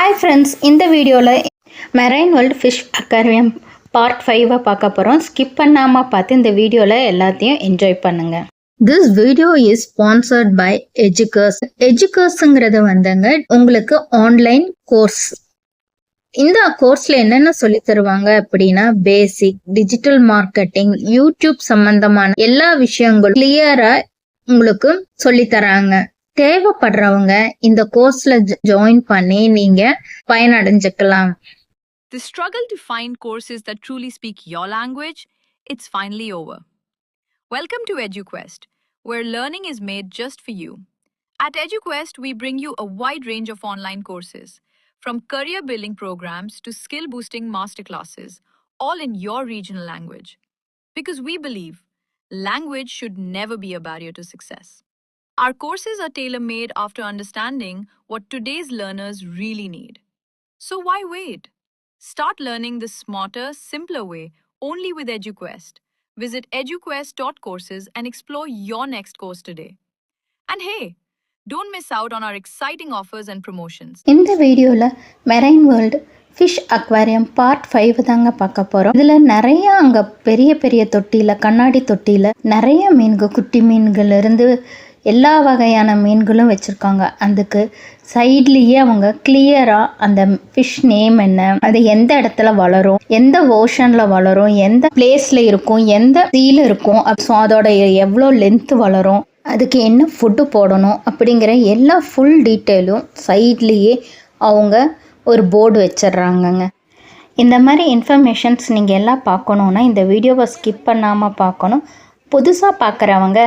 Hi friends, இந்த வீடியோவில் marine world fish aquarium part 5 பார்க்க போகிறோம். ஸ்கிப் பண்ணாமல் பார்த்து இந்த வீடியோவில் எல்லாத்தையும் என்ஜாய் பண்ணுங்கள். This video is sponsored by எஜுகர்ஸ். எஜுகர்ஸுங்கிறது வந்துங்க உங்களுக்கு ஆன்லைன் கோர்ஸ். இந்த கோர்ஸில் என்னென்ன சொல்லி தருவாங்க அப்படின்னா பேசிக், டிஜிட்டல் மார்க்கெட்டிங், யூடியூப் சம்பந்தமான எல்லா விஷயங்களும் கிளியராக உங்களுக்கு சொல்லித்தராங்க. தேவைப்படுறவங்க இந்த கோர்ஸ்ல ஜாயின் பண்ணி நீங்க பயனடைஞ்சுக்கலாம். The struggle to find courses that truly speak your language, it's finally over. Welcome to EduQuest, where learning is made just for you. At EduQuest, we bring you a wide range of online courses, from career building programs to skill boosting masterclasses, all in your regional language. Because we believe language should never be a barrier to success. Our courses are tailor-made after understanding what today's learners really need. So why wait? Start learning the smarter, simpler way only with EduQuest. Visit eduquest.courses and explore your next course today. And hey, don't miss out on our exciting offers and promotions. இந்த வீடியோவில் marine world fish aquarium part 5 தாங்க பார்க்க போகிறோம். இதில் நிறைய அங்கே பெரிய பெரிய தொட்டியில், கண்ணாடி தொட்டியில் நிறைய மீன்கள், குட்டி மீன்கள் இருந்து எல்லா வகையான மீன்களும் வச்சுருக்காங்க. அதுக்கு சைட்லேயே அவங்க கிளியராக அந்த ஃபிஷ் நேம் என்ன, அது எந்த இடத்துல வளரும், எந்த ஓஷனில் வளரும், எந்த பிளேஸில் இருக்கும், எந்த சீல இருக்கும், ஸோ அதோட எவ்வளோ லென்த்து வளரும், அதுக்கு என்ன ஃபுட்டு போடணும் அப்படிங்கிற எல்லா ஃபுல் டீட்டெயிலும் சைட்லேயே அவங்க ஒரு போர்டு வச்சிட்றாங்கங்க. இந்த மாதிரி இன்ஃபர்மேஷன்ஸ் நீங்கள் எல்லாம் பார்க்கணுன்னா இந்த வீடியோவை ஸ்கிப் பண்ணாமல் பார்க்கணும். புதுசாக பார்க்குறவங்க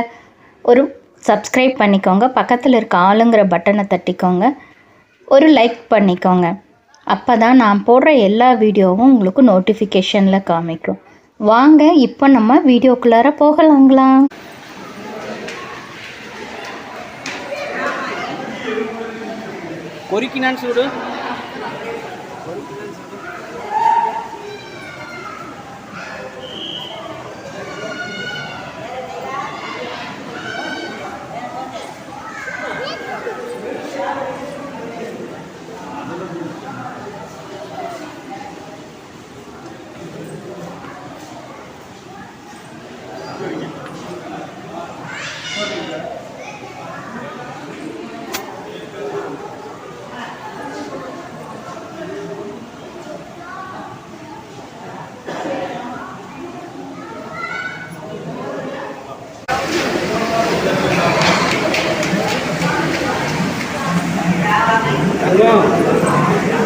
ஒரு சப்ஸ்கிரைப் பண்ணிக்கோங்க, பக்கத்தில் இருக்க ஆளுங்கிற பட்டனை தட்டிக்கோங்க, ஒரு லைக் பண்ணிக்கோங்க. அப்போ தான் நான் போடுற எல்லா வீடியோவும் உங்களுக்கு நோட்டிஃபிகேஷனில் காமிக்கும். வாங்க இப்போ நம்ம வீடியோக்குள்ளார போகலாங்களா. கொரிக்கினான்னு சொல்லு.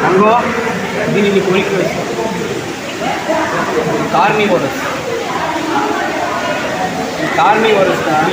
Tango, ini korik carnivorous kan.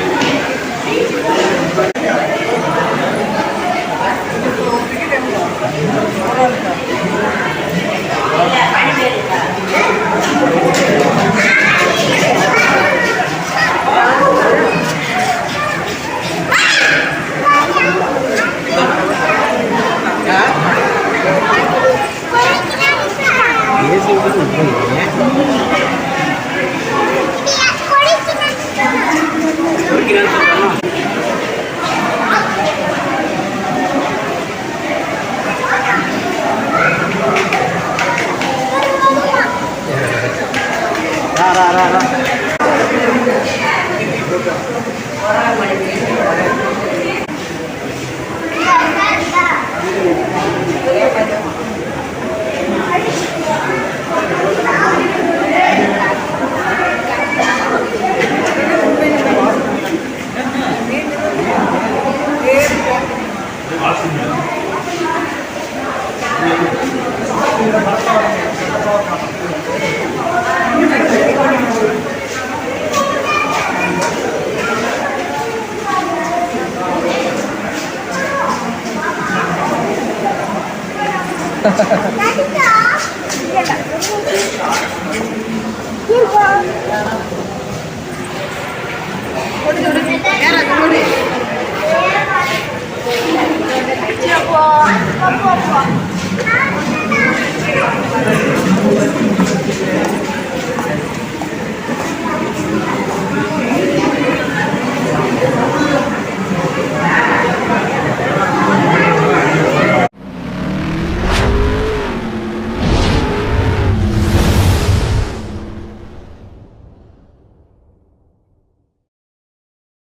Siapa?